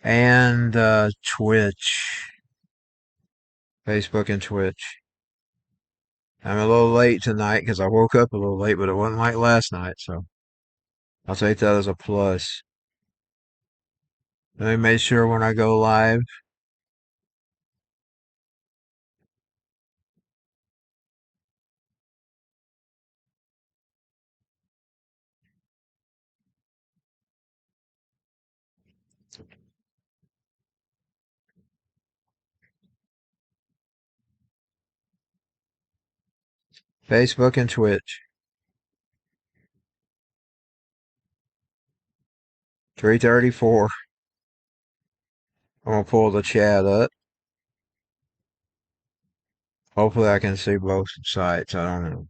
And Twitch. Facebook and Twitch. I'm a little late tonight because I woke up a little late, but it wasn't like last night, so I'll take that as a plus. Let me make sure when I go live. Facebook and Twitch. 3:34. I'm gonna pull the chat up. Hopefully I can see both sides. I don't know.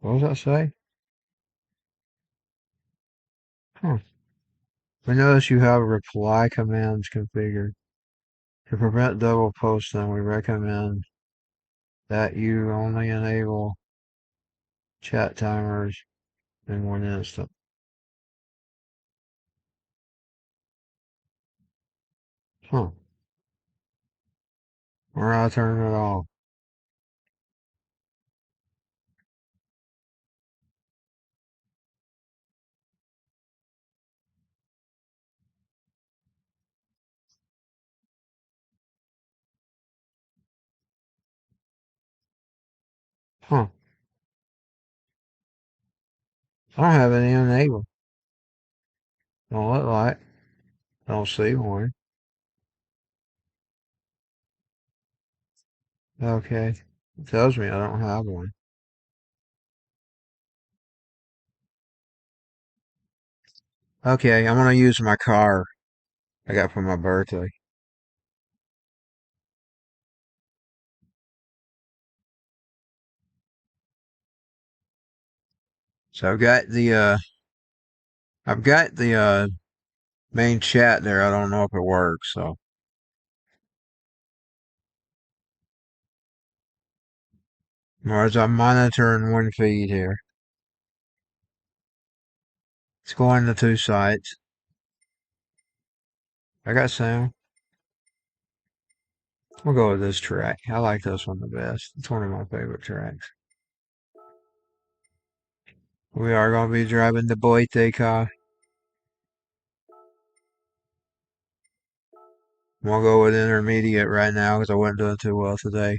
What does that say? Huh. We notice you have reply commands configured. To prevent double posting, we recommend that you only enable chat timers in one instant. Huh. Or I turn it off. Huh. I don't have any enabled. Don't look like. Don't see one. Okay. It tells me I don't have one. Okay, I'm gonna use my car I got for my birthday. So I've got the main chat there. I don't know if it works, so as I'm monitoring one feed here. It's going to two sites. I got sound. We'll go with this track. I like this one the best. It's one of my favorite tracks. We are going to be driving the Boite car. I'm going to go with intermediate right now because I wasn't doing too well today.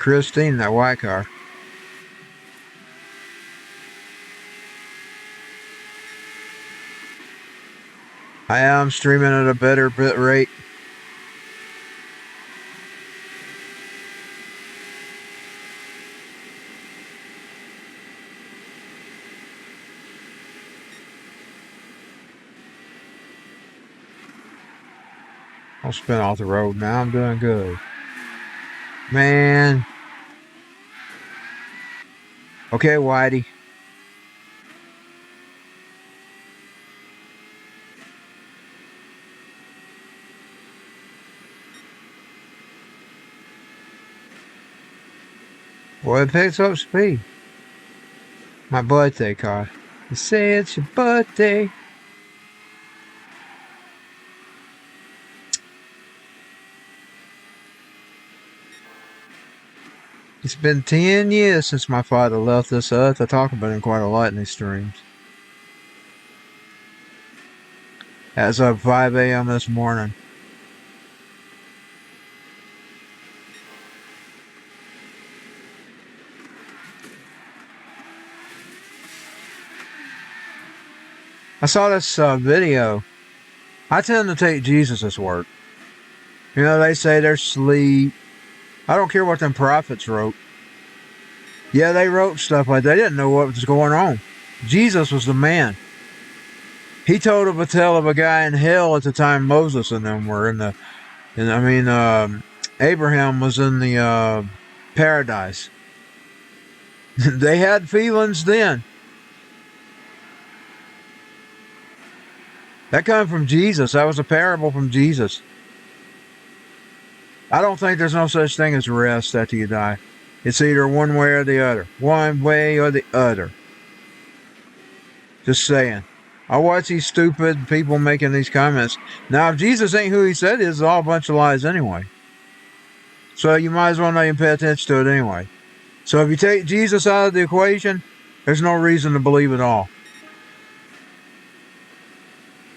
Christine, that white car. I am streaming at a better bit rate. I'll spin off the road now. I'm doing good. Man. Okay, Whitey. Well, it picks up speed. My birthday car. You say it's your birthday. It's been 10 years since my father left this earth. I talk about him quite a lot in these streams. As of 5 a.m. this morning. I saw this video. I tend to take Jesus' word. You know, they say there's sleep. I don't care what them prophets wrote. Yeah, they wrote stuff like they didn't know what was going on. Jesus was the man. He told of a tale of a guy in hell at the time Moses and them were in the. And I mean, Abraham was in the paradise. They had feelings then. That come from Jesus. That was a parable from Jesus. I don't think there's no such thing as rest after you die. It's either one way or the other. One way or the other. Just saying. I watch these stupid people making these comments. Now, if Jesus ain't who he said he is, it's all a bunch of lies anyway. So you might as well not even pay attention to it anyway. So if you take Jesus out of the equation, there's no reason to believe it all.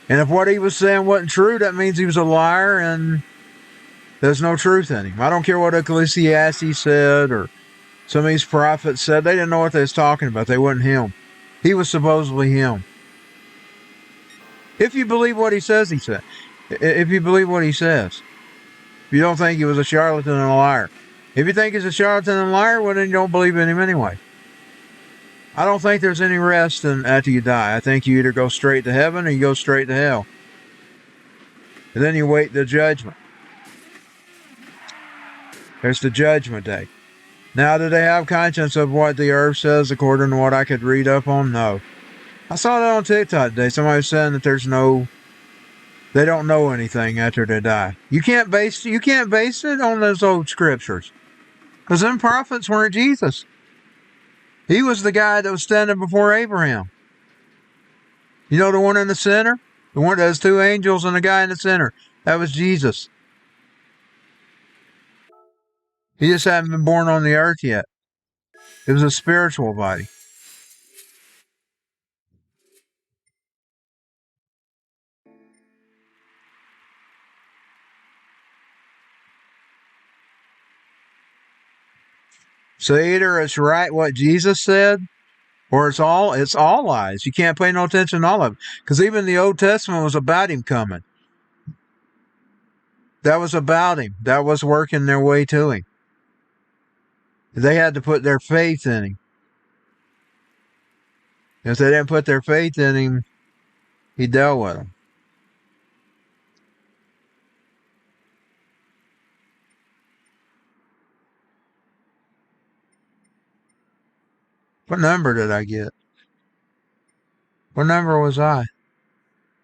And if what he was saying wasn't true, that means he was a liar and there's no truth in him. I don't care what Ecclesiastes said or some of these prophets said. They didn't know what they was talking about. They wasn't him. He was supposedly him. If you believe what he says he said. If you believe what he says. If you don't think he was a charlatan and a liar. If you think he's a charlatan and a liar, well then you don't believe in him anyway. I don't think there's any rest after you die. I think you either go straight to heaven or you go straight to hell. And then you wait the judgment. There's the judgment day. Now, do they have conscience of what the earth says according to what I could read up on? No. I saw that on TikTok today. Somebody was saying that they don't know anything after they die. You can't base it on those old scriptures. Because them prophets weren't Jesus. He was the guy that was standing before Abraham. You know the one in the center? The one that has two angels and a guy in the center. That was Jesus. He just hadn't been born on the earth yet. It was a spiritual body. So either it's right what Jesus said, or it's all lies. You can't pay no attention to all of it. Because even the Old Testament was about him coming. That was about him. That was working their way to him. They had to put their faith in him. If they didn't put their faith in him, he dealt with them. What number did I get? What number was I?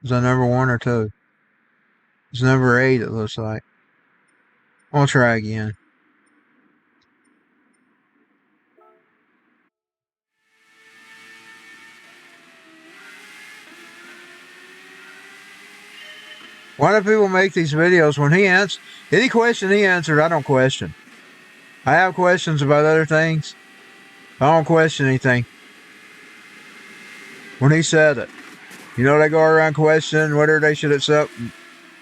Was I number 1 or 2? It's number 8, it looks like. I'll try again. Why do people make these videos when he answers any question he answered? I don't question. I have questions about other things. I don't question anything. When he said it, you know, they go around questioning whether they should accept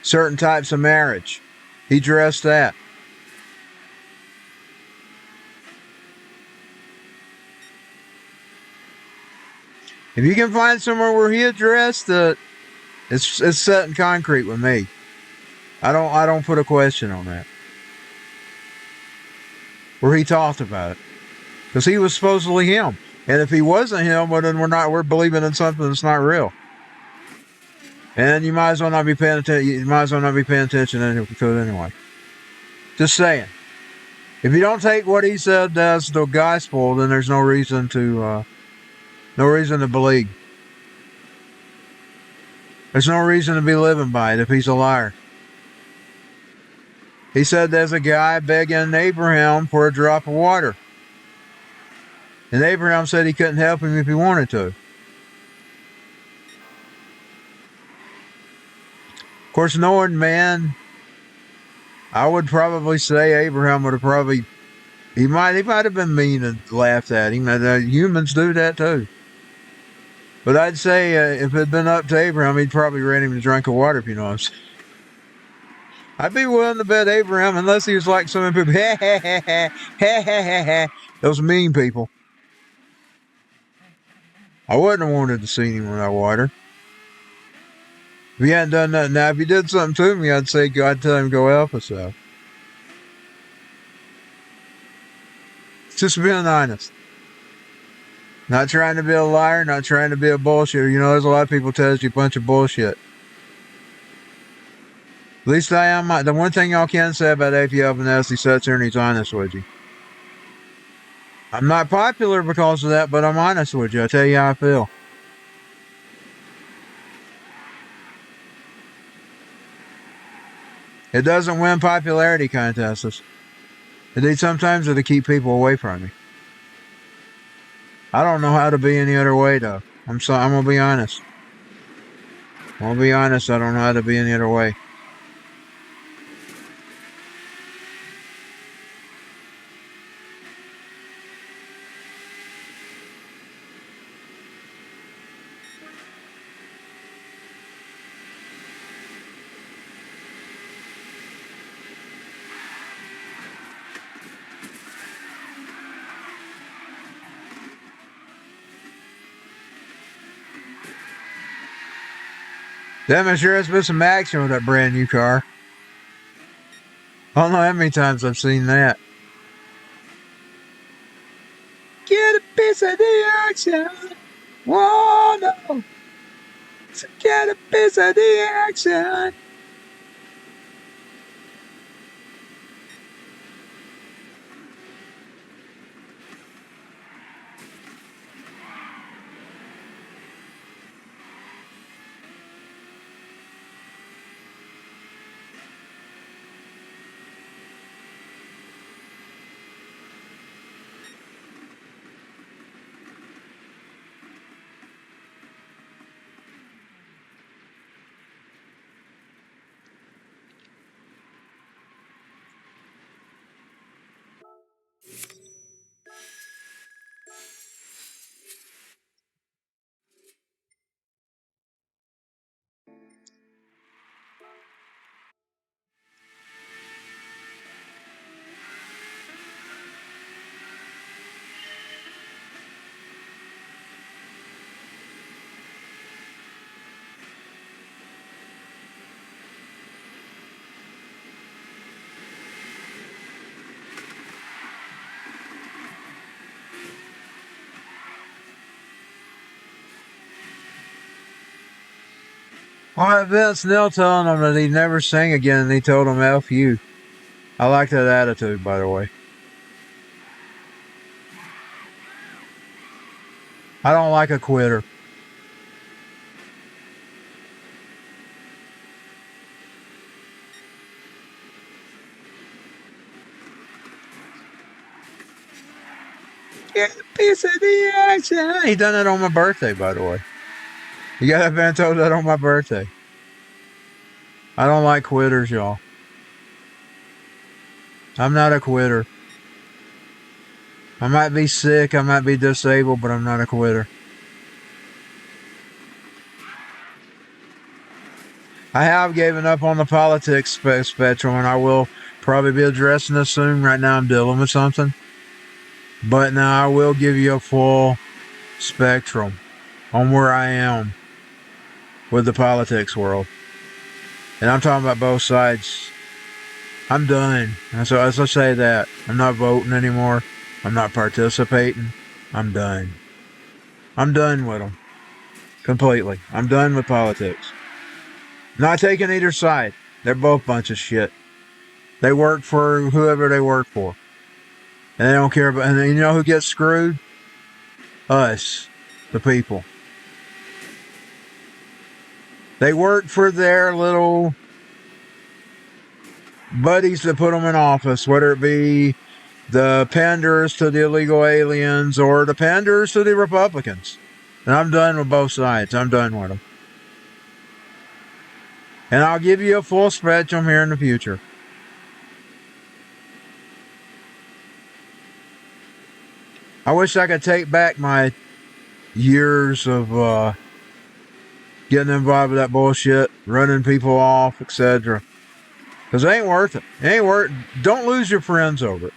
certain types of marriage. He addressed that. If you can find somewhere where he addressed it, it's set in concrete with me. I don't put a question on that. Where he talked about it. Because he was supposedly him. And if he wasn't him, well then we're believing in something that's not real. And you might as well not be paying attention. You might as well not be paying attention to it anyway. Just saying. If you don't take what he said as the gospel, then there's no reason to believe. There's no reason to be living by it if he's a liar. He said there's a guy begging Abraham for a drop of water. And Abraham said he couldn't help him if he wanted to. Of course, knowing man, I would probably say Abraham would have probably, he might have been mean and laughed at him. Humans do that too. But I'd say if it had been up to Abraham, he'd probably ran him a drink of water, if you know what I'm saying. I'd be willing to bet Abraham, unless he was like some people, those mean people. I wouldn't have wanted to see him without water. If you hadn't done nothing, now if you did something to me, I'd say, I'd tell him go help yourself. Just being honest. Not trying to be a liar, not trying to be a bullshitter. You know, there's a lot of people tell you a bunch of bullshit. At least I am. The one thing y'all can say about apfns, he sits here and he's honest with you. I'm not popular because of that, but I'm honest with you. I tell you how I feel. It doesn't win popularity contests. Sometimes it'll keep people away from me. I don't know how to be any other way, though. I'm gonna be honest. I'm gonna be honest. I don't know how to be any other way. Damn, it sure has been some action with that brand new car. I don't know how many times I've seen that. Get a piece of the action. Whoa, no. Get a piece of the action. Well, Vince Neil telling him that he'd never sing again, and he told him F you. I like that attitude, by the way. I don't like a quitter. Get a piece of the action. He done it on my birthday, by the way. You got that been told that on my birthday. I don't like quitters, y'all. I'm not a quitter. I might be sick, I might be disabled, but I'm not a quitter. I have given up on the politics spectrum, and I will probably be addressing this soon. Right now, I'm dealing with something. But now I will give you a full spectrum on where I am with the politics world. And I'm talking about both sides. I'm done. And so as I say that, I'm not voting anymore. I'm not participating. I'm done. I'm done with them. Completely. I'm done with politics. Not taking either side. They're both a bunch of shit. They work for whoever they work for. And they don't care about, and you know who gets screwed? Us. The people. They work for their little buddies that put them in office, whether it be the panders to the illegal aliens or the panders to the Republicans. And I'm done with both sides. I'm done with them. And I'll give you a full spectrum here in the future. I wish I could take back my years of getting involved with that bullshit, running people off, etc. Because it ain't worth it. It ain't worth it. Don't lose your friends over it.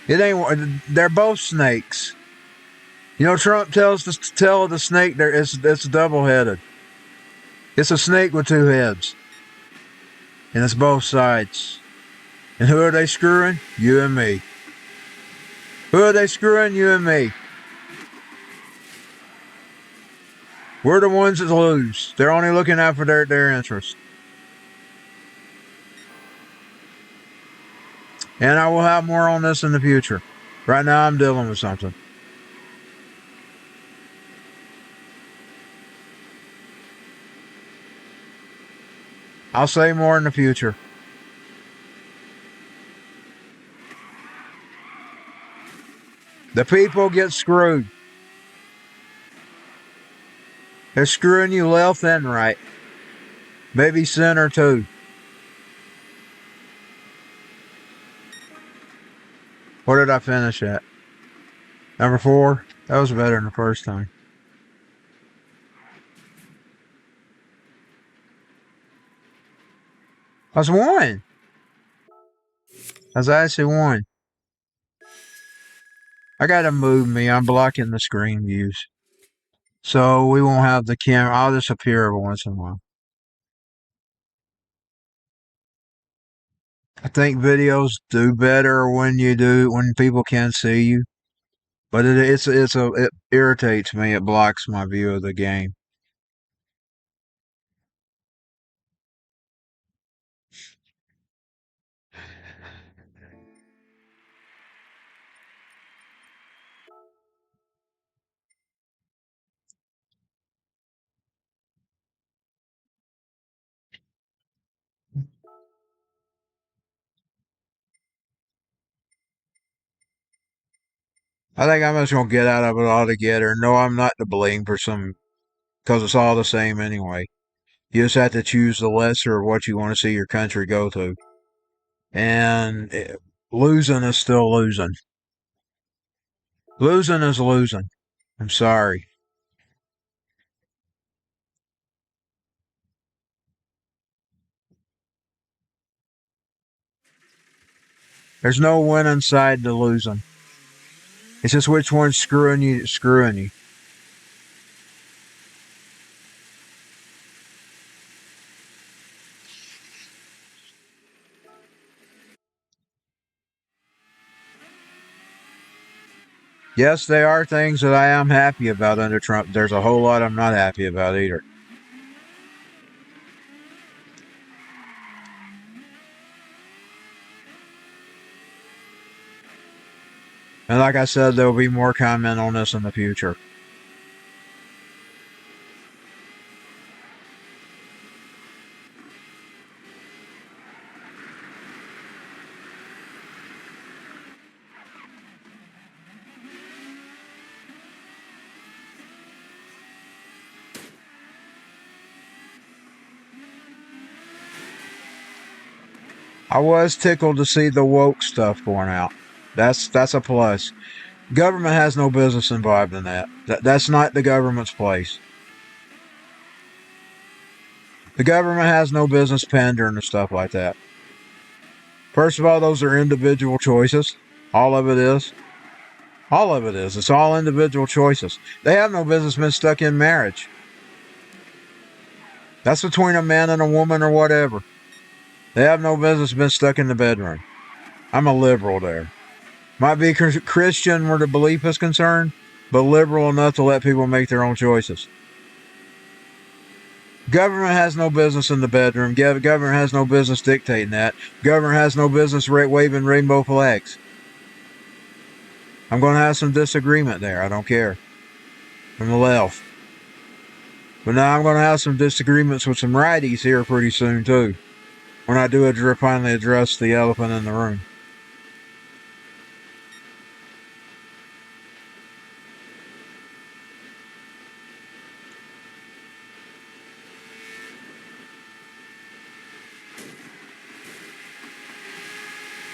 It ain't. They're both snakes. You know, Trump tells the snake it's double-headed. It's a snake with two heads. And it's both sides. And who are they screwing? You and me. Who are they screwing? You and me. We're the ones that lose. They're only looking out for their interests. And I will have more on this in the future. Right now I'm dealing with something. I'll say more in the future. The people get screwed. They're screwing you left and right. Maybe center too. What did I finish at? Number 4? That was better than the first time. I was 1. I was actually 1. I gotta move me. I'm blocking the screen views. So we won't have the camera. I'll just appear every once in a while. I think videos do better when people can't see you. But it irritates me. It blocks my view of the game. I think I'm just gonna get out of it altogether. No, I'm not to blame for because it's all the same anyway. You just have to choose the lesser of what you want to see your country go to. And losing is still losing. Losing is losing. I'm sorry. There's no winning side to losing. It's just which one's screwing you. Yes, there are things that I am happy about under Trump. There's a whole lot I'm not happy about either. And like I said, there will be more comment on this in the future. I was tickled to see the woke stuff going out. That's a plus. Government has no business involved in that. That's not the government's place. The government has no business pandering to stuff like that. First of all, those are individual choices. All of it is. All of it is. It's all individual choices. They have no business being stuck in marriage. That's between a man and a woman or whatever. They have no business being stuck in the bedroom. I'm a liberal there. Might be Christian where the belief is concerned, but liberal enough to let people make their own choices. Government has no business in the bedroom. Government has no business dictating that. Government has no business waving rainbow flags. I'm going to have some disagreement there. I don't care. From the left. But now I'm going to have some disagreements with some righties here pretty soon, too. When I do finally address the elephant in the room.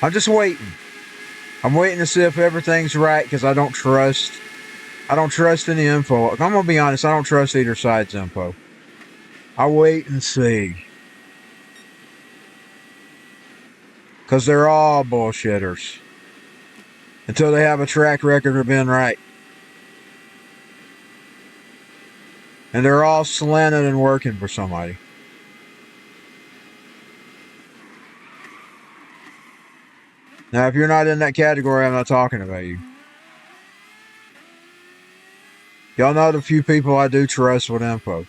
I'm just waiting. I'm waiting to see if everything's right because I don't trust any info. I'm going to be honest, I don't trust either side's info. I'll wait and see. Because they're all bullshitters. Until they have a track record of being right. And they're all slanted and working for somebody. Now, if you're not in that category, I'm not talking about you. Y'all know the few people I do trust with info.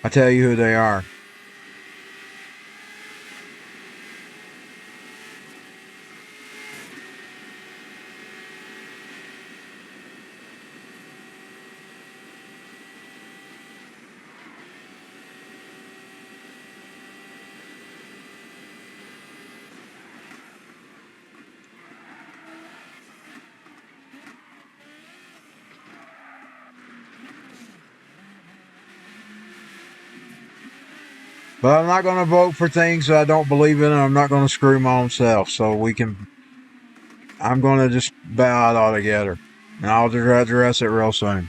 I tell you who they are. But I'm not going to vote for things that I don't believe in, and I'm not going to screw my own self. So I'm going to just bow out altogether. And I'll address it real soon.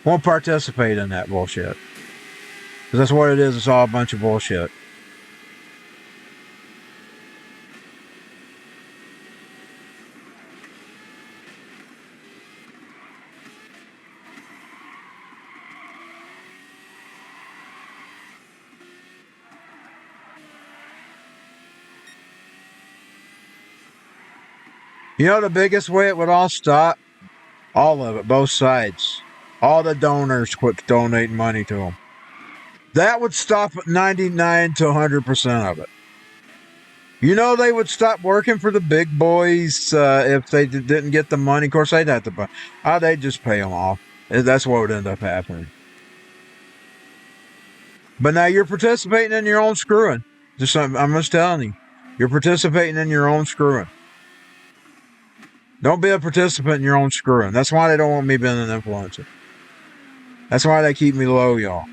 Won't participate in that bullshit. Because that's what it is. It's all a bunch of bullshit. You know the biggest way it would all stop? All of it, both sides. All the donors quit donating money to them. That would stop 99 to 100% of it. You know they would stop working for the big boys if they didn't get the money. Of course, they'd have to they'd just pay them off. That's what would end up happening. But now you're participating in your own screwing. I'm just telling you. You're participating in your own screwing. Don't be a participant in your own screwing. That's why they don't want me being an influencer. That's why they keep me low, y'all.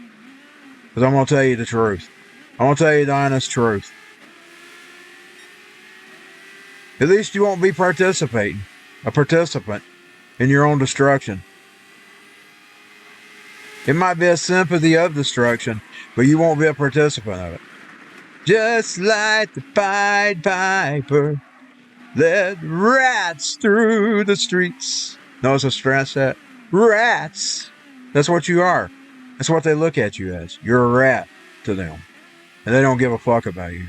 Because I'm going to tell you the truth. I'm going to tell you the honest truth. At least you won't be a participant in your own destruction. It might be a sympathy of destruction, but you won't be a participant of it. Just like the Pied Piper led rats through the streets. Notice a stress that? Rats. That's what you are. That's what they look at you as. You're a rat to them. And they don't give a fuck about you.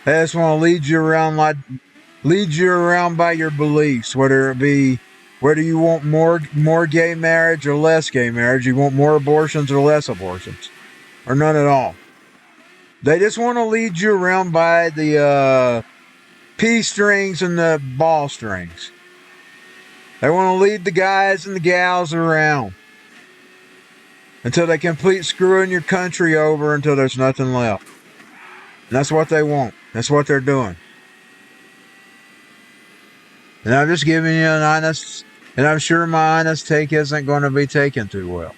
They just want to lead you around by your beliefs, whether you want more gay marriage or less gay marriage, you want more abortions or less abortions, or none at all. They just want to lead you around by the P strings and the ball strings. They want to lead the guys and the gals around until they complete screwing your country over until there's nothing left. And that's what they want. That's what they're doing. And I'm just giving you an honest, and I'm sure my honest take isn't going to be taken too well.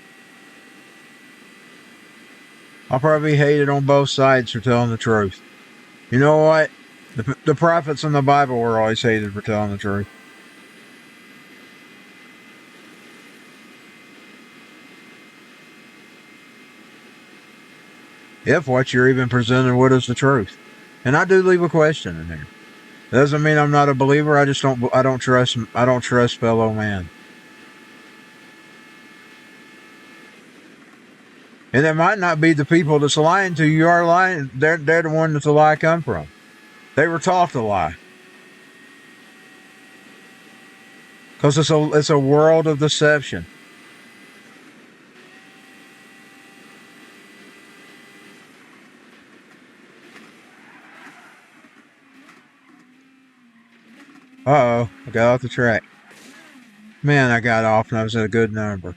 I'll probably be hated on both sides for telling the truth. You know what? The prophets in the Bible were always hated for telling the truth. If what you're even presented with is the truth. And I do leave a question in there. Doesn't mean I'm not a believer. I don't trust fellow man. And it might not be the people that's lying to you are lying. They're the one that the lie come from. They were taught to lie. Because it's a world of deception. Uh-oh, I got off the track. Man, I got off and I was at a good number.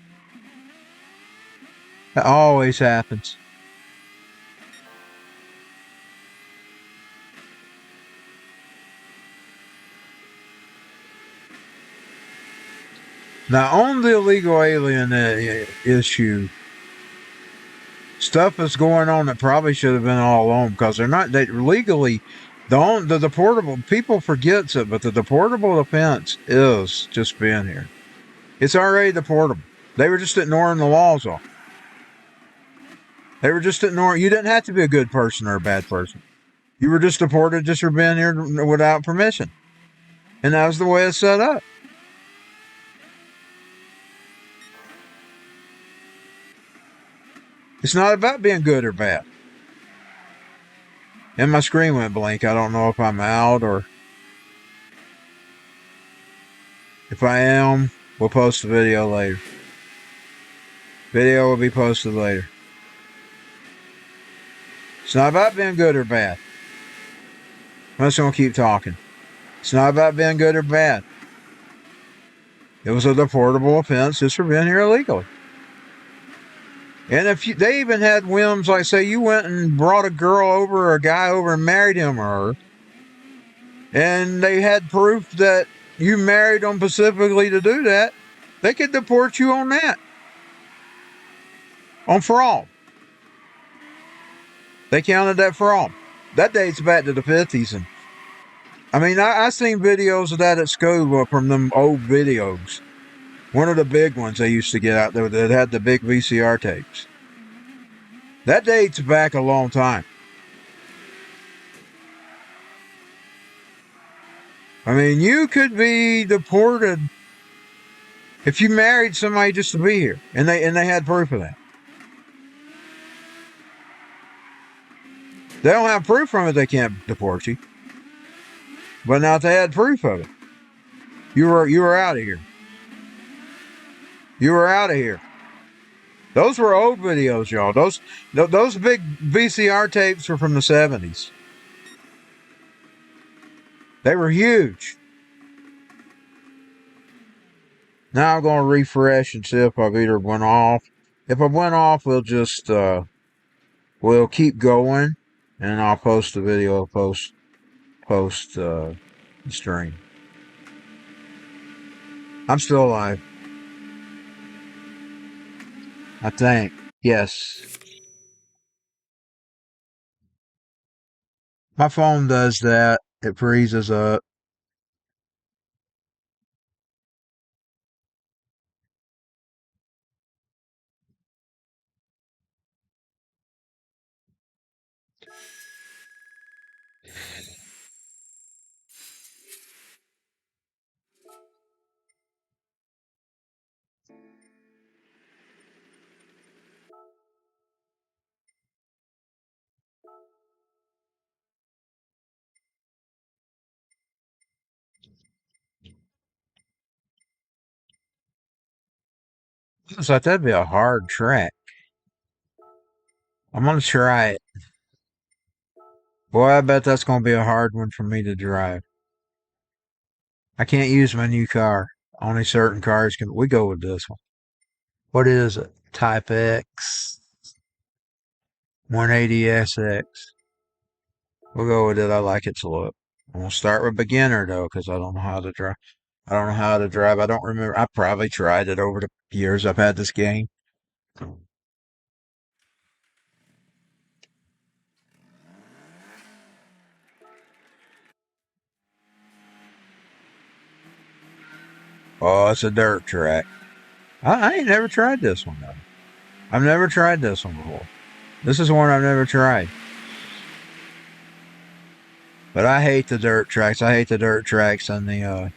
That always happens. Now, on the illegal alien issue, stuff is going on that probably should have been all alone because they legally, the deportable, people forgets it, but the deportable offense is just being here. It's already deportable. They were just ignoring the laws off. They were just ignoring. You didn't have to be a good person or a bad person. You were just deported just for being here without permission. And that was the way it's set up. It's not about being good or bad. And my screen went blank. I don't know if I'm out or if I am. We'll post the video later. Video will be posted later. It's not about being good or bad. I'm just going to keep talking. It's not about being good or bad. It was a deportable offense just for being here illegally. And if they even had whims, like say you went and brought a girl over or a guy over and married him or her, and they had proof that you married them specifically to do that, they could deport you on that. On fraud. They counted that fraud. That dates back to the 50s. And I mean, I seen videos of that at school from them old videos. One of the big ones they used to get out there that had the big VCR tapes. That dates back a long time. I mean, you could be deported if you married somebody just to be here, and they had proof of that. They don't have proof from it, they can't deport you. But now if they had proof of it, you were out of here. You were out of here. Those were old videos, y'all. Those big VCR tapes were from the 70s. They were huge. Now I'm going to refresh and see if I've either went off. If I went off, we'll just we'll keep going, and I'll post the video. Post the stream. I'm still alive. I think. Yes. My phone does that. It freezes up. Looks like that'd be a hard track. I'm gonna try it. Boy, I bet that's gonna be a hard one for me to drive. I can't use my new car. Only certain cars can. We go with this one. What is it? Type X 180SX. We'll go with it. I like its look. I'm gonna start with beginner though, because I don't know how to drive. I don't know how to drive. I don't remember. I probably tried it over the years I've had this game. Oh, it's a dirt track. I ain't never tried this one though. I've never tried this one before. This is one I've never tried. But I hate the dirt tracks. I hate the dirt tracks in the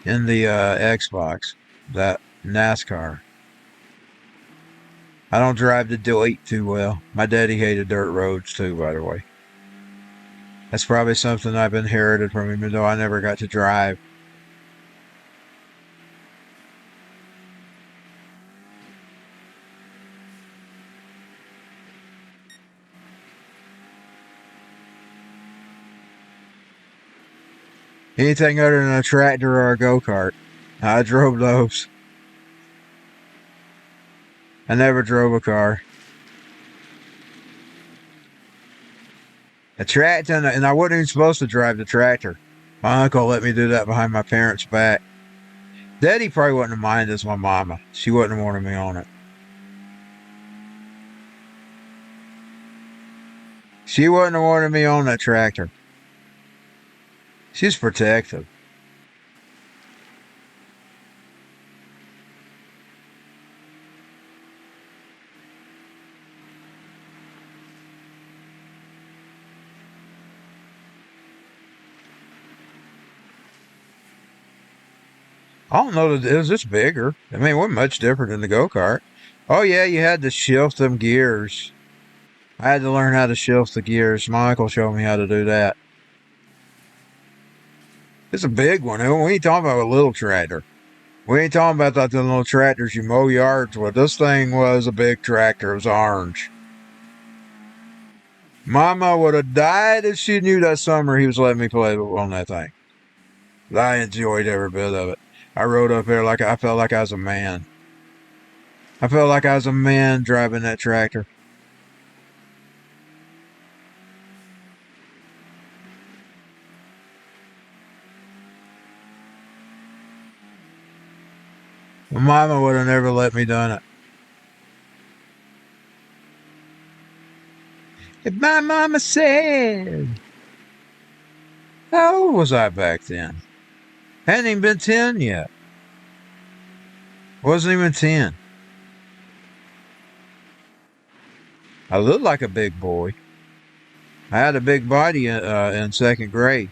Xbox. That NASCAR. I don't drive the Delete too well. My daddy hated dirt roads too, by the way. That's probably something I've inherited from him, even though I never got to drive. Anything other than a tractor or a go-kart. I drove those. I never drove a car. A tractor, and I wasn't even supposed to drive the tractor. My uncle let me do that behind my parents' back. Daddy probably wouldn't have minded as my mama. She wouldn't have wanted me on it. She wouldn't have wanted me on that tractor. She's protective. I don't know that it was just bigger. I mean, it wasn't much different than the go-kart. Oh yeah, you had to shift them gears. I had to learn how to shift the gears. My uncle showed me how to do that. It's a big one. We ain't talking about a little tractor. We ain't talking about that the little tractors you mow yards with. This thing was a big tractor. It was orange. Mama would have died if she knew that summer he was letting me play on that thing. But I enjoyed every bit of it. I rode up there like I felt like I was a man. I felt like I was a man driving that tractor. My mama would have never let me done it. If my mama said, how old was I back then? Hadn't even been 10 yet. Wasn't even 10. I looked like a big boy. I had a big body in second grade.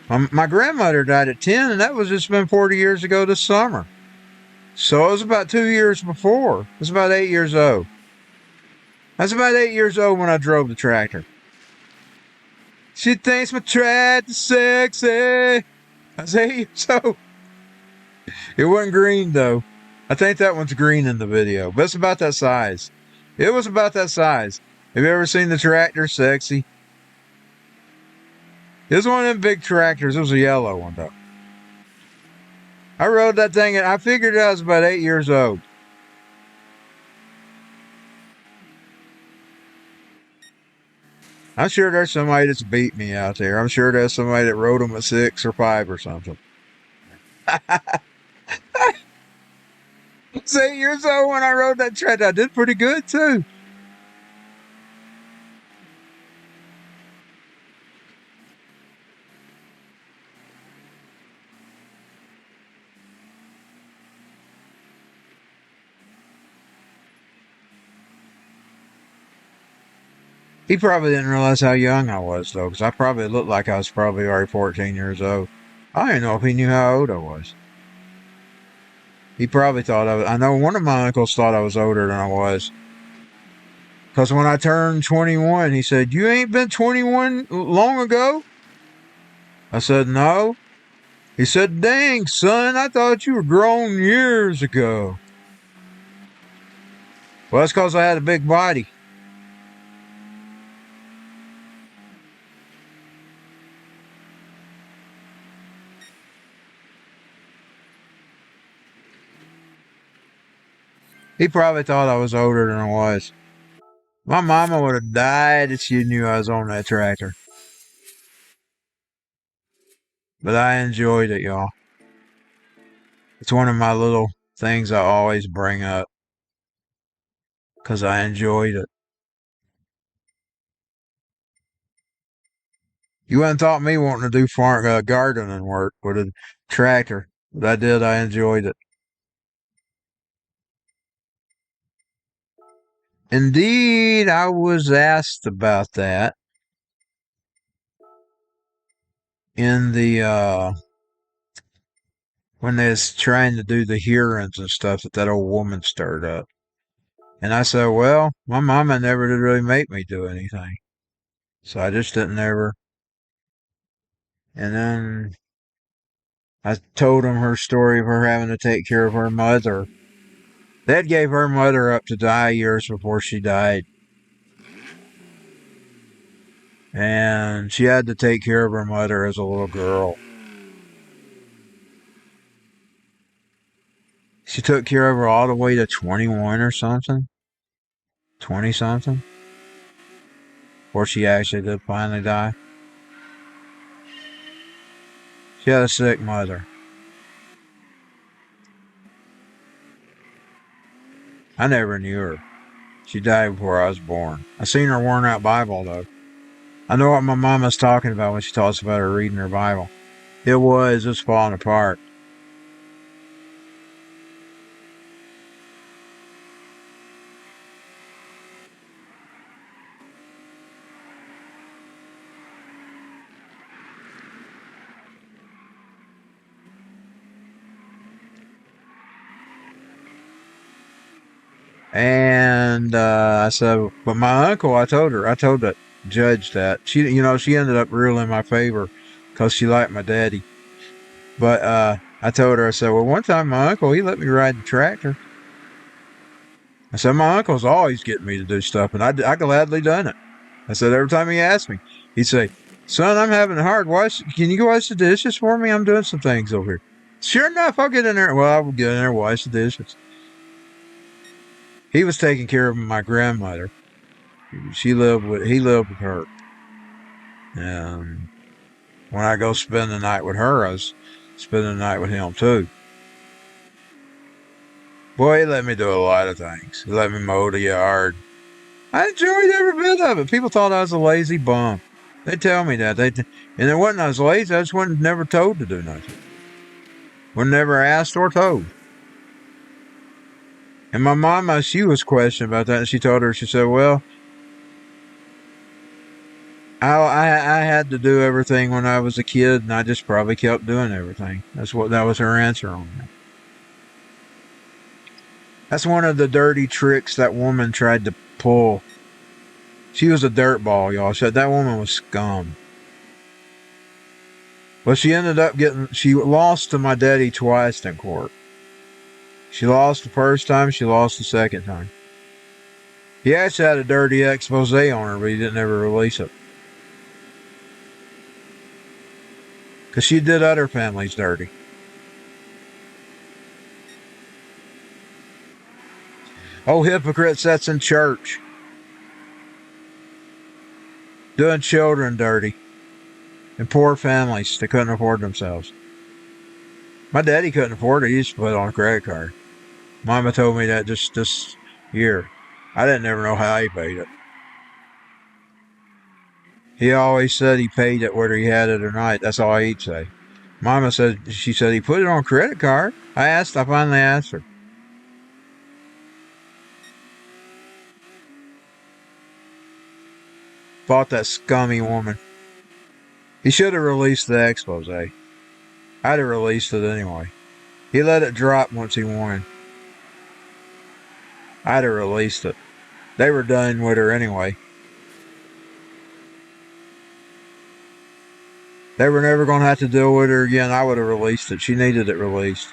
My grandmother died at 10, and that was just been 40 years ago this summer. So it was about 2 years before. It was about 8 years old. I was about 8 years old when I drove the tractor. She thinks my tractor's sexy. I was 8 years old. It wasn't green, though. I think that one's green in the video, but it's about that size. It was about that size. Have you ever seen the tractor sexy? It was one of them big tractors. It was a yellow one, though. I rode that thing, and I figured I was about 8 years old. I'm sure there's somebody that's beat me out there. I'm sure there's somebody that rode them at 6 or 5 or something. I was 8 years old when I rode that tractor. I did pretty good, too. He probably didn't realize how young I was, though, because I probably looked like I was probably already 14 years old. I don't know if he knew how old I was. He probably thought I was. I know one of my uncles thought I was older than I was. Because when I turned 21, he said, "You ain't been 21 long ago?" I said, "No." He said, "Dang, son, I thought you were grown years ago." Well, that's because I had a big body. He probably thought I was older than I was. My mama would have died if she knew I was on that tractor. But I enjoyed it, y'all. It's one of my little things I always bring up because I enjoyed it. You wouldn't thought me wanting to do gardening work with a tractor, but I did. I enjoyed it. Indeed, I was asked about that in the when they was trying to do the hearings and stuff that old woman stirred up. And I said, well, my mama never did really make me do anything. So I just didn't ever. And then I told him her story of her having to take care of her mother. Dad gave her mother up to die years before she died. And she had to take care of her mother as a little girl. She took care of her all the way to 21 or something. 20 something. Before she actually did finally die. She had a sick mother. I never knew her. She died before I was born. I seen her worn out Bible, though. I know what my mama's talking about when she talks about her reading her Bible. It was just falling apart. And I said, but my uncle, I told that judge that she ended up ruling in my favor because she liked my daddy. But I told her, I said, well, one time my uncle, he let me ride the tractor. I said, my uncle's always getting me to do stuff, and I gladly done it. I said, every time he asked me, he'd say, son, I'm having a hard wash. Can you go wash the dishes for me? I'm doing some things over here. Sure enough, I'll get in there. Well, I will get in there, wash the dishes. He was taking care of my grandmother. He lived with her. And when I go spend the night with her, I was spending the night with him too. Boy, he let me do a lot of things. He let me mow the yard. I enjoyed every bit of it. People thought I was a lazy bum. They tell me that. And it wasn't I was lazy. I just wasn't never told to do nothing. Was never asked or told. And my mama, she was questioned about that. And she told her, she said, well, I had to do everything when I was a kid, and I just probably kept doing everything. That was her answer on that. That's one of the dirty tricks that woman tried to pull. She was a dirtball, y'all. That woman was scum. Well, she lost to my daddy twice in court. She lost the first time, she lost the second time. He actually had a dirty expose on her, but he didn't ever release it. Because she did other families dirty. Oh, hypocrite sits in church. Doing children dirty. And poor families that couldn't afford themselves. My daddy couldn't afford it. He used to put it on a credit card. Mama told me that just this year. I didn't ever know how he paid it. He always said he paid it whether he had it or not. That's all he'd say. Mama said, she said he put it on a credit card. I finally asked her. Fought that scummy woman. He should have released the expose. I'd have released it anyway. He let it drop once he won. I'd have released it. They were done with her anyway. They were never going to have to deal with her again. I would have released it. She needed it released.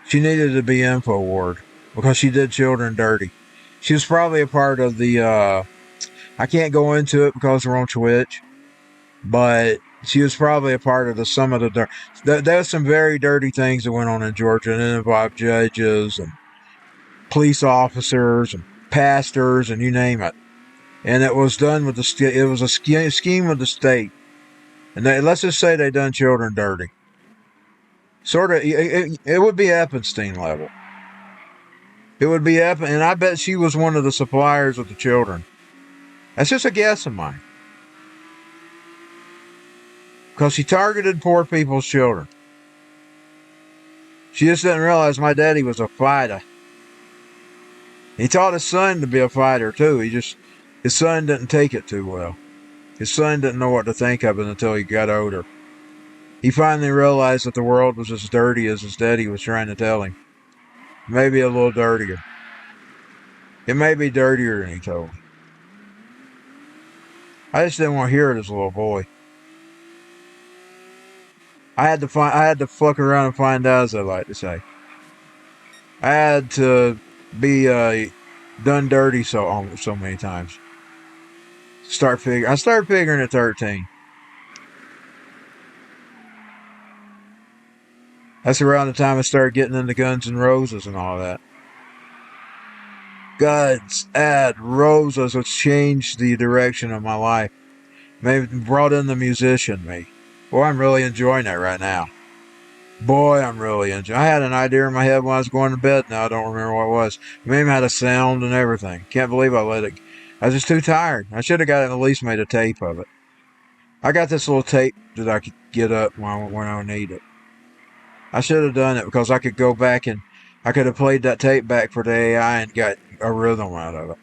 She needed to be InfoWard because she did children dirty. She was probably a part of the, I can't go into it because we're on Twitch, but she was probably a part of some of the dirt. There's some very dirty things that went on in Georgia, and it involved judges and police officers and pastors and you name it. And it was done with it was a scheme of the state. And let's just say they done children dirty. Sort of, it would be Epstein level. It would be and I bet she was one of the suppliers of the children. That's just a guess of mine. Because she targeted poor people's children. She just didn't realize my daddy was a fighter. He taught his son to be a fighter too. His son didn't take it too well. His son didn't know what to think of it until he got older. He finally realized that the world was as dirty as his daddy was trying to tell him. Maybe a little dirtier. It may be dirtier than he told me. I just didn't want to hear it as a little boy. I had to fuck around and find out, as I like to say. I had to be done dirty so many times. I started figuring at 13. That's around the time I started getting into Guns N' Roses and all that. Guns and Roses has changed the direction of my life. Maybe brought in the musician me. Boy, I'm really enjoying that right now. Boy, I'm really enjoying. I had an idea in my head when I was going to bed. Now I don't remember what it was. Maybe had a sound and everything. Can't believe I let it. I was just too tired. I should have got at least made a tape of it. I got this little tape that I could get up when I need it. I should have done it because I could go back and I could have played that tape back for the AI and got a rhythm out of it.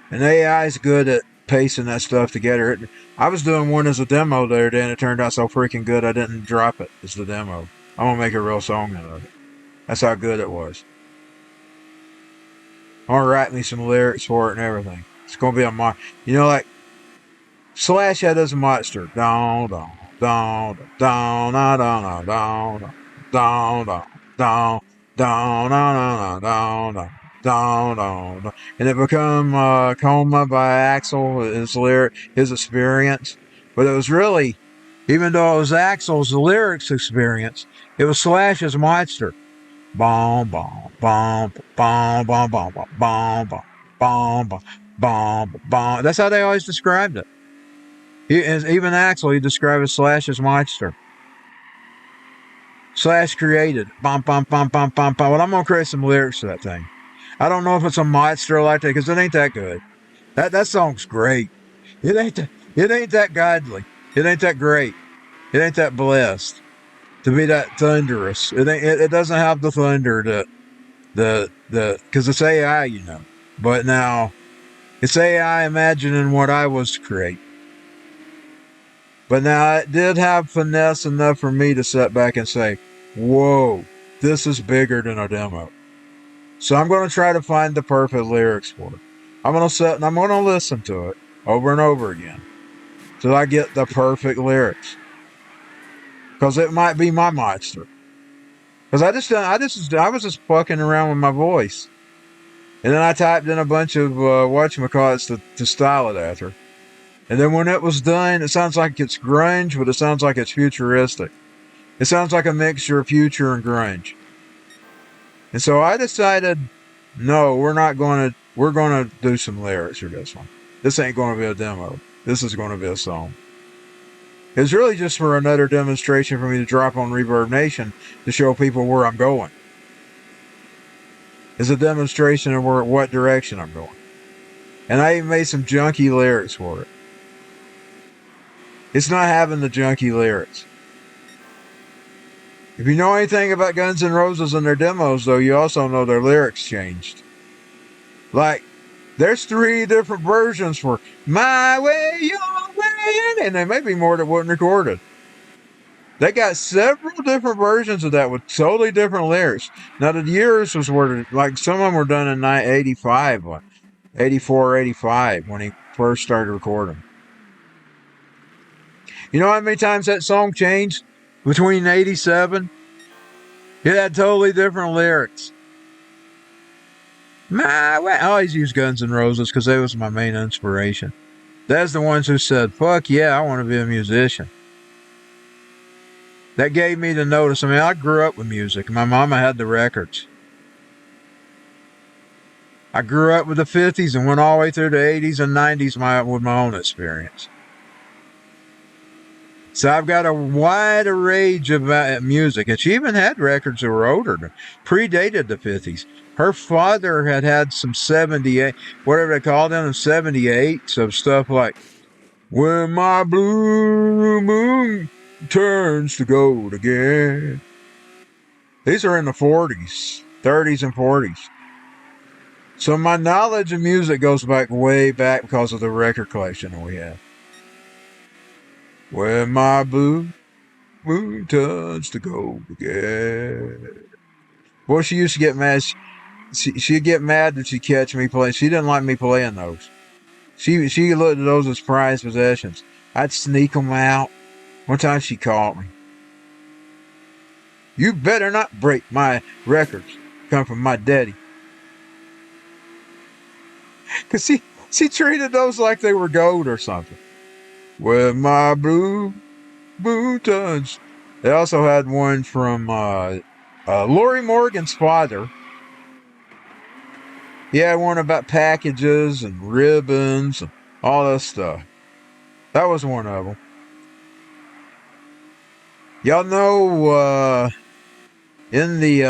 And the AI is good at pacing that stuff together. I was doing one as a demo the other day, and it turned out so freaking good I didn't drop it as the demo. I'm gonna make a real song out of it. That's how good it was. I'm gonna write me some lyrics for it and everything. It's gonna be a like Slash had as a monster. Down, down, down, down, down, down, down, down, down, down, down, down, down, down, down, and it become Coma by Axel, his experience. But it was really, even though it was Axel's lyrics experience, it was Slash's monster. Bomb, bomb, bomb, bomb, bomb, bomb, bomb, bomb, bomb, bomb, bomb. That's how they always described it. Even Axel, he described Slash as monster. Slash created. Bum, bum, bum, bum, bum, bum. Well, I'm going to create some lyrics to that thing. I don't know if it's a monster like that because it ain't that good. That song's great. It ain't that godly. It ain't that great. It ain't that blessed to be that thunderous. It doesn't have the thunder because it's AI, But now it's AI imagining what I was to create. But now it did have finesse enough for me to sit back and say, whoa, this is bigger than a demo. So I'm going to try to find the perfect lyrics for it. I'm going to sit and I'm going to listen to it over and over again till I get the perfect lyrics. Because it might be my monster. Because I was just fucking around with my voice. And then I typed in a bunch of whatchamacallits to style it after. And then when it was done, it sounds like it's grunge, but it sounds like it's futuristic. It sounds like a mixture of future and grunge. And so I decided, no, we're going to do some lyrics for this one. This ain't going to be a demo. This is going to be a song. It's really just for another demonstration for me to drop on Reverb Nation to show people where I'm going. It's a demonstration of what direction I'm going. And I even made some junky lyrics for it. It's not having the junky lyrics. If you know anything about Guns N' Roses and their demos, though, you also know their lyrics changed. Like, there's 3 different versions for My Way, Your Way, and there may be more that wasn't recorded. They got several different versions of that with totally different lyrics. Now, the years was where, like, some of them were done in 85, 84, 85, when he first started recording. You know how many times that song changed between 87? It had totally different lyrics. I always use Guns N' Roses because they was my main inspiration. That's the ones who said, fuck yeah, I want to be a musician. That gave me the notice. I mean, I grew up with music. My mama had the records. I grew up with the 50s and went all the way through the 80s and 90s with my own experience. So I've got a wide range of music. And she even had records that were older, predated the 50s. Her father had some 78, whatever they called them, 78s of stuff like When My Blue Moon Turns to Gold Again. These are in the 40s, 30s, and 40s. So my knowledge of music goes way back because of the record collection that we have. When my blue moon turns to gold again. Well, she used to get mad. She'd get mad that she'd catch me playing. She didn't like me playing those. She looked at those as prized possessions. I'd sneak them out. One time she caught me. You better not break my records. Come from my daddy. Because she treated those like they were gold or something. When my blue moon turns. They also had one from Lori Morgan's father. He had one about packages and ribbons and all that stuff. That was one of them. Y'all know in the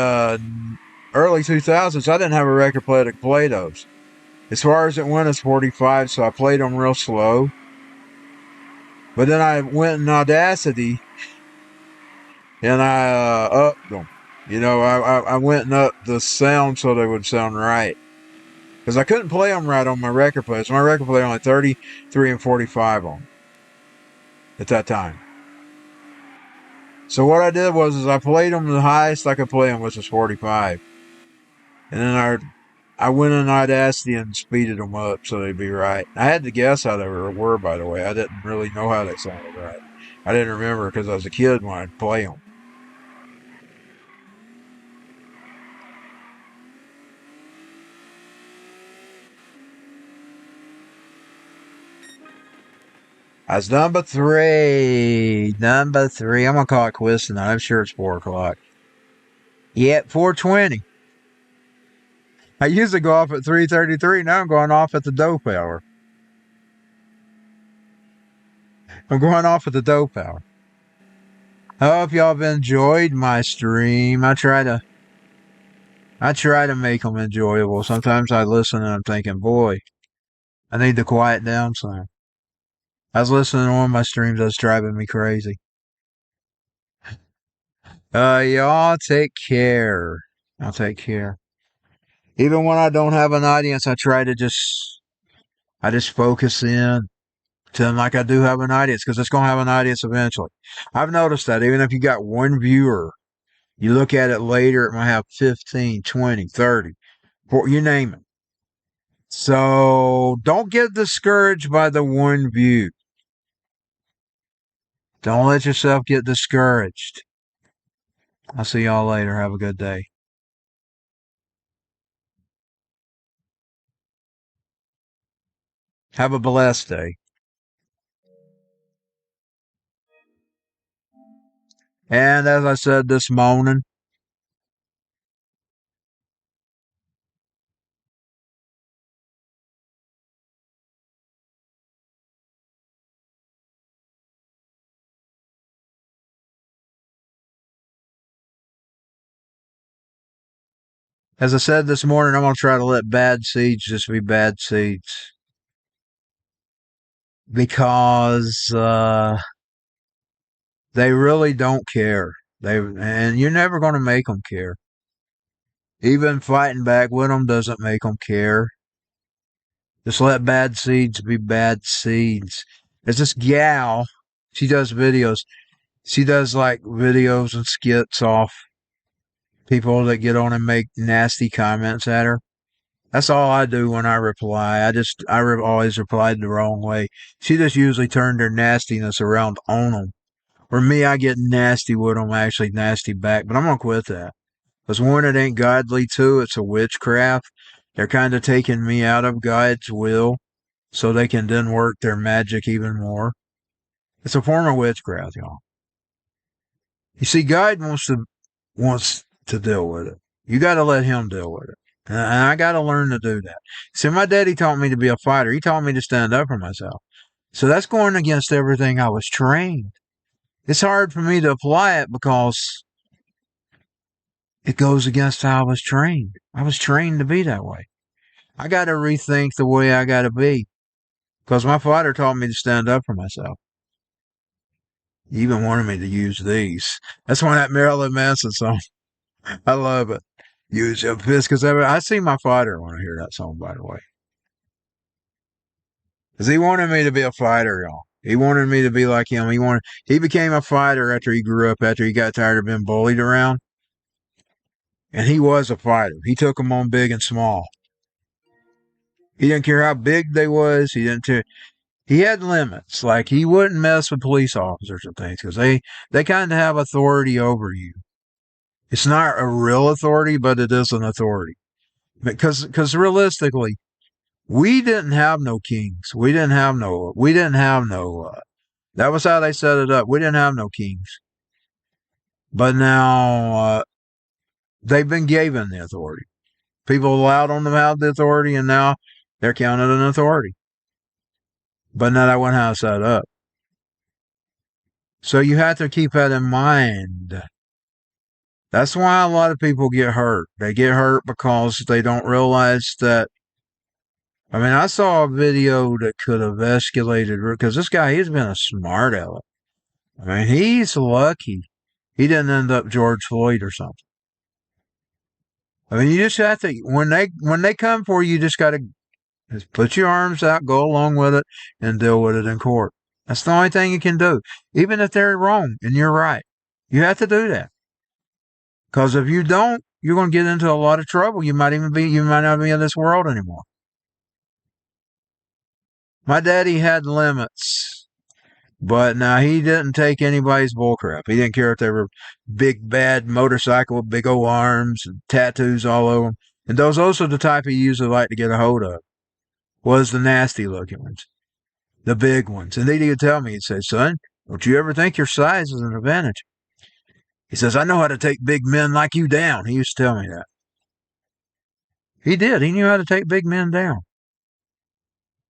early 2000s, I didn't have a record player that could play those. As far as it went, it's 45, so I played them real slow. But then I went in Audacity and I upped them. You know, I went and upped the sound so they would sound right. Because I couldn't play them right on my record player. So my record player only 33 and 45 on at that time. So what I did was I played them the highest I could play them, which was 45. And then I went in Audacity and speeded them up so they'd be right. I had to guess how they were, by the way. I didn't really know how they sounded right. I didn't remember because I was a kid when I'd play them. That's number three. Number three. I'm going to call it quits tonight. I'm sure it's 4 o'clock. Yep, 4:20. I used to go off at 3:33. Now I'm going off at the dope hour. I'm going off at the dope hour. I hope y'all have enjoyed my stream. I try to make them enjoyable. Sometimes I listen and I'm thinking, boy, I need to quiet down some. I was listening to one of my streams that's driving me crazy. Y'all take care. I'll take care. Even when I don't have an audience, I just focus in to like I do have an audience because it's going to have an audience eventually. I've noticed that even if you got one viewer, you look at it later, it might have 15, 20, 30, you name it. So don't get discouraged by the one view. Don't let yourself get discouraged. I'll see y'all later. Have a good day. Have a blessed day. And as I said this morning, I'm going to try to let bad seeds just be bad seeds. Because they really don't care. And you're never going to make them care. Even fighting back with them doesn't make them care. Just let bad seeds be bad seeds. There's this gal. She does videos. She does like videos and skits off people that get on and make nasty comments at her. That's all I do when I reply. Always replied the wrong way. She just usually turned her nastiness around on them. For me, I get nasty with them, actually nasty back. But I'm going to quit that. Because one, it ain't godly. Two, it's a witchcraft. They're kind of taking me out of God's will so they can then work their magic even more. It's a form of witchcraft, y'all. You see, God wants to deal with it. You got to let him deal with it. And I got to learn to do that. See, my daddy taught me to be a fighter. He taught me to stand up for myself. So that's going against everything I was trained. It's hard for me to apply it because it goes against how I was trained. I was trained to be that way. I got to rethink the way I got to be because my father taught me to stand up for myself. He even wanted me to use these. That's one of that Marilyn Manson song. I love it. Use your fist because I see my father when I hear that song, by the way. Because he wanted me to be a fighter, y'all. He wanted me to be like him. He became a fighter after he grew up, after he got tired of being bullied around. And he was a fighter. He took them on big and small. He didn't care how big they was. He had limits. Like he wouldn't mess with police officers and things because they kind of have authority over you. It's not a real authority, but it is an authority. Because realistically, we didn't have no kings. We didn't have no. That was how they set it up. We didn't have no kings. But now they've been given the authority. People allowed them to have the authority, and now they're counted an authority. But now that wasn't how it's set up. So you have to keep that in mind. That's why a lot of people get hurt. They get hurt because they don't realize that. I mean, I saw a video that could have escalated because this guy, he's been a smart aleck. I mean, he's lucky he didn't end up George Floyd or something. I mean, you just have to when they come for you, you just got to put your arms out, go along with it, and deal with it in court. That's the only thing you can do, even if they're wrong and you're right. You have to do that because if you don't, you're going to get into a lot of trouble. You might not be in this world anymore. My daddy had limits, but now he didn't take anybody's bullcrap. He didn't care if they were big, bad motorcycle with big old arms and tattoos all over them. And those also the type he usually like to get a hold of was the nasty looking ones, the big ones. And he would tell me, he'd say, son, don't you ever think your size is an advantage. He says, I know how to take big men like you down. He used to tell me that. He did. He knew how to take big men down.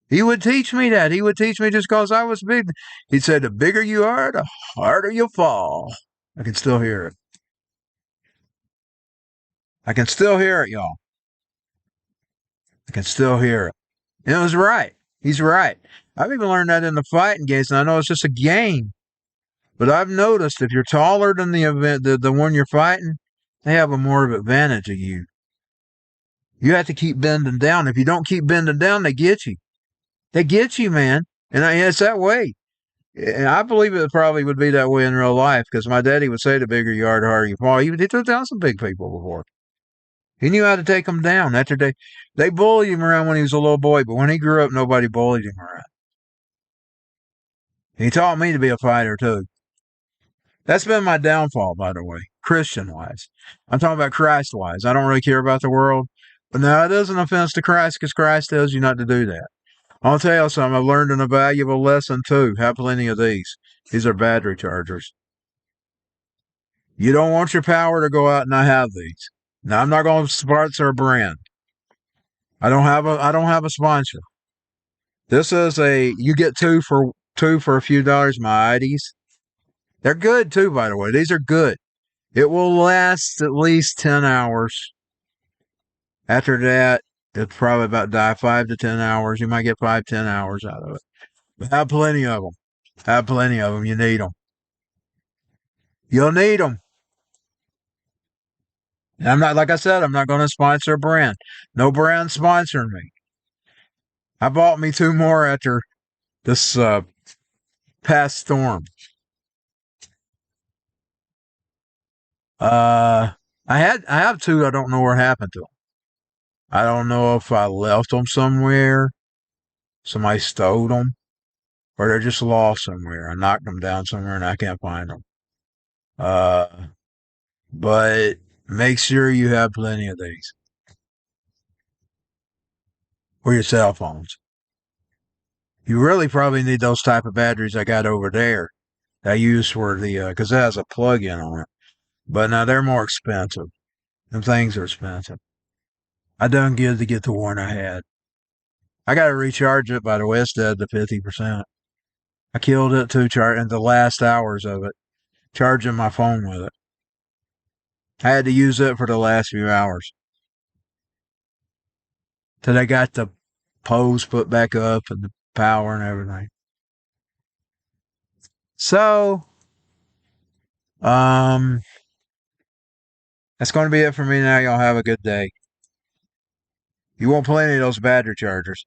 He would teach me that. He would teach me just because I was big. He said, the bigger you are, the harder you'll fall. I can still hear it. I can still hear it, y'all. I can still hear it. And it was right. He's right. I've even learned that in the fighting games, and I know it's just a game. But I've noticed if you're taller than the one you're fighting, they have a more of an advantage of you. You have to keep bending down. If you don't keep bending down, they get you. They get you, man. And it's that way. And I believe it probably would be that way in real life because my daddy would say the bigger you are, the harder you fall. He took down some big people before. He knew how to take them down. After they bullied him around when he was a little boy, but when he grew up, nobody bullied him around. He taught me to be a fighter, too. That's been my downfall, by the way, Christian-wise. I'm talking about Christ-wise. I don't really care about the world. But now it is an offense to Christ because Christ tells you not to do that. I'll tell you something. I've learned a valuable lesson, too. Have plenty of these. These are battery chargers. You don't want your power to go out, and I have these. Now, I'm not going to sponsor a brand. I don't have a sponsor. This is you get two for a few dollars, my IDs. They're good, too, by the way. These are good. It will last at least 10 hours. After that, it's probably about die 5 to 10 hours. You might get 5-10 hours out of it. But have plenty of them. Have plenty of them. You need them. You'll need them. And I'm not, like I said, I'm not going to sponsor a brand. No brand sponsoring me. I bought me 2 more after this past storm. I have 2. I don't know what happened to them. I don't know if I left them somewhere, somebody stole them, or they're just lost somewhere. I knocked them down somewhere and I can't find them. But make sure you have plenty of these for your cell phones. You really probably need those type of batteries I got over there that I use for the, because it has a plug-in on it. But now they're more expensive. Them things are expensive. I done good to get the one I had. I got to recharge it, by the way, it's dead to 50%. I killed it too, in the last hours of it, charging my phone with it. I had to use it for the last few hours. Till I got the poles put back up and the power and everything. So, that's going to be it for me now. Y'all have a good day. You want plenty of those battery chargers.